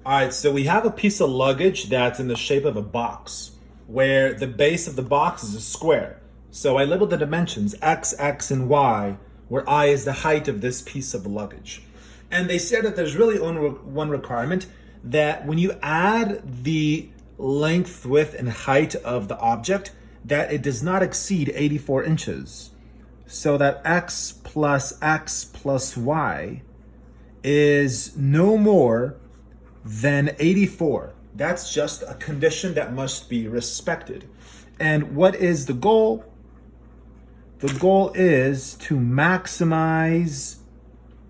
All right, so we have a piece of luggage that's in the shape of a box, where the base of the box is a square. So I labeled the dimensions x, x, and y, where I is the height of this piece of luggage. And they said that there's really only one requirement, that when you add the length, width, and height of the object, that it does not exceed 84 inches. So that x plus y is no more than 84. That's just a condition that must be respected. And what is the goal? The goal is to maximize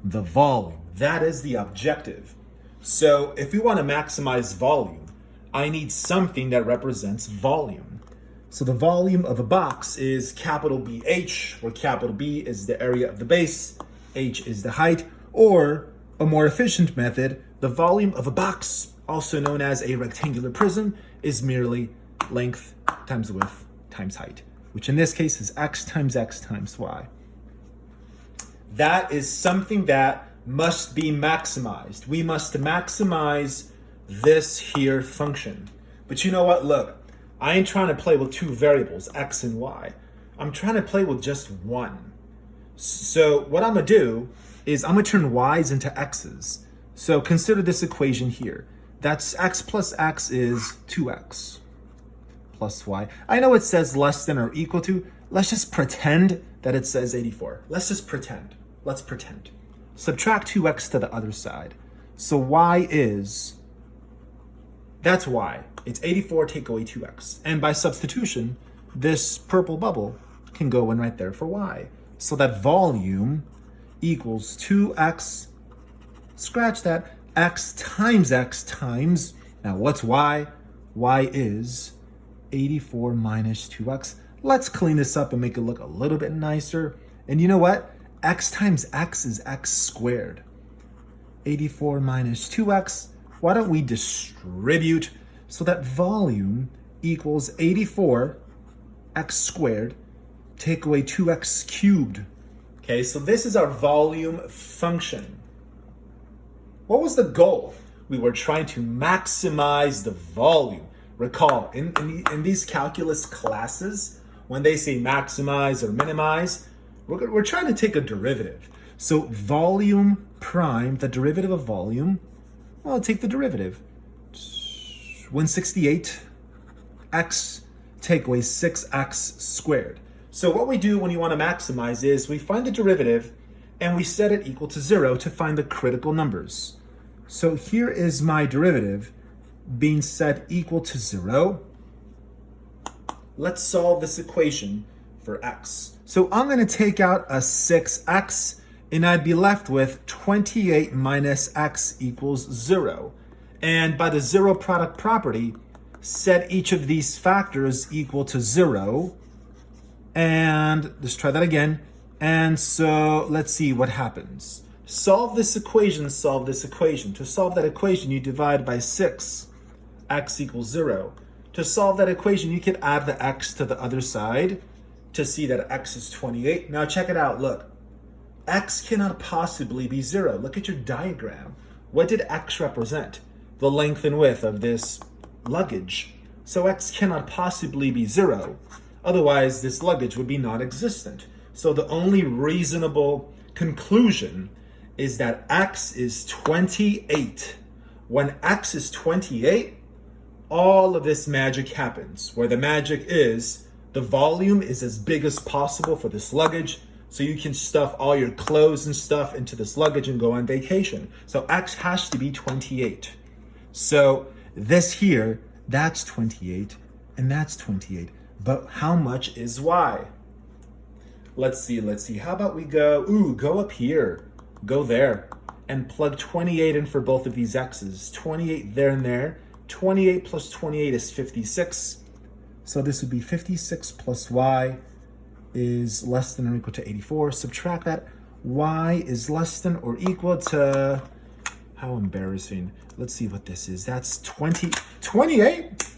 the volume. That is the objective. So if we want to maximize volume, I need something that represents volume. So the volume of a box is capital BH, where capital B is the area of the base, H is the height, or a more efficient method, the volume of a box, also known as a rectangular prism, is merely length times width times height, which in this case is x times y. That is something that must be maximized. We must maximize this here function. But you know what? Look, I ain't trying to play with two variables, x and y. I'm trying to play with just one. So what I'm gonna do is I'm gonna turn y's into x's. So consider this equation here. That's x plus x is 2x plus y. I know it says less than or equal to. Let's just pretend that it says 84. Let's just pretend. Let's pretend. Subtract 2x to the other side. So y is, that's y. It's 84, take away 2x. And by substitution, this purple bubble can go in right there for y. So that volume equals 2x, scratch that, x times, now what's y? Y is 84 minus 2x. Let's clean this up and make it look a little bit nicer. And you know what? X times x is x squared. 84 minus 2x. Why don't we distribute so that volume equals 84 x squared, take away 2x cubed. Okay, so this is our volume function. What was the goal? We were trying to maximize the volume. Recall, in these calculus classes, when they say maximize or minimize, we're trying to take a derivative. So volume prime, the derivative of volume, well, I'll take the derivative. 168 x take away 6x squared. So what we do when you want to maximize is we find the derivative and we set it equal to 0 to find the critical numbers. So here is my derivative being set equal to 0. Let's solve this equation for x. So I'm going to take out a 6x and I'd be left with 28 minus x equals 0. And by the zero product property, set each of these factors equal to 0. And let's try that again. And so let's see what happens. Solve this equation, solve this equation. To solve that equation, you divide by 6, x equals 0. To solve that equation, you could add the x to the other side to see that x is 28. Now check it out, look. X cannot possibly be 0. Look at your diagram. What did x represent? The length and width of this luggage. So x cannot possibly be 0. Otherwise, this luggage would be non-existent. So the only reasonable conclusion is that x is 28. When x is 28, all of this magic happens, where the magic is the volume is as big as possible for this luggage, so you can stuff all your clothes and stuff into this luggage and go on vacation. So x has to be 28. So this here, that's 28, and that's 28. But how much is y? Let's see. How about we go up here, go there, and plug 28 in for both of these x's. 28 there and there. 28 plus 28 is 56. So this would be 56 plus y is less than or equal to 84. Subtract that. Y is less than or equal to, how embarrassing. Let's see what this is. That's 28.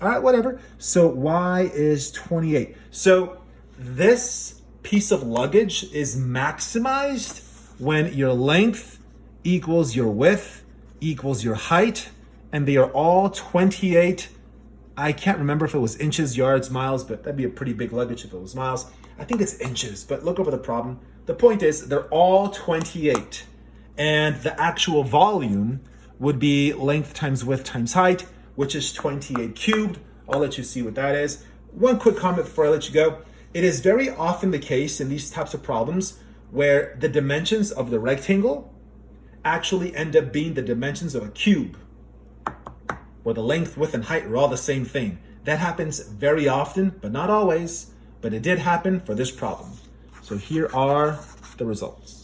All right, whatever. So y is 28. So this piece of luggage is maximized when your length equals your width equals your height and they are all 28. I can't remember if it was inches, yards, miles, but that'd be a pretty big luggage if it was miles. I think it's inches, but look over the problem. The point is they're all 28, and the actual volume would be length times width times height, which is 28 cubed. I'll let you see what that is. One quick comment before I let you go. It is very often the case in these types of problems where the dimensions of the rectangle actually end up being the dimensions of a cube, where the length, width, and height are all the same thing. That happens very often, but not always, but it did happen for this problem. So here are the results.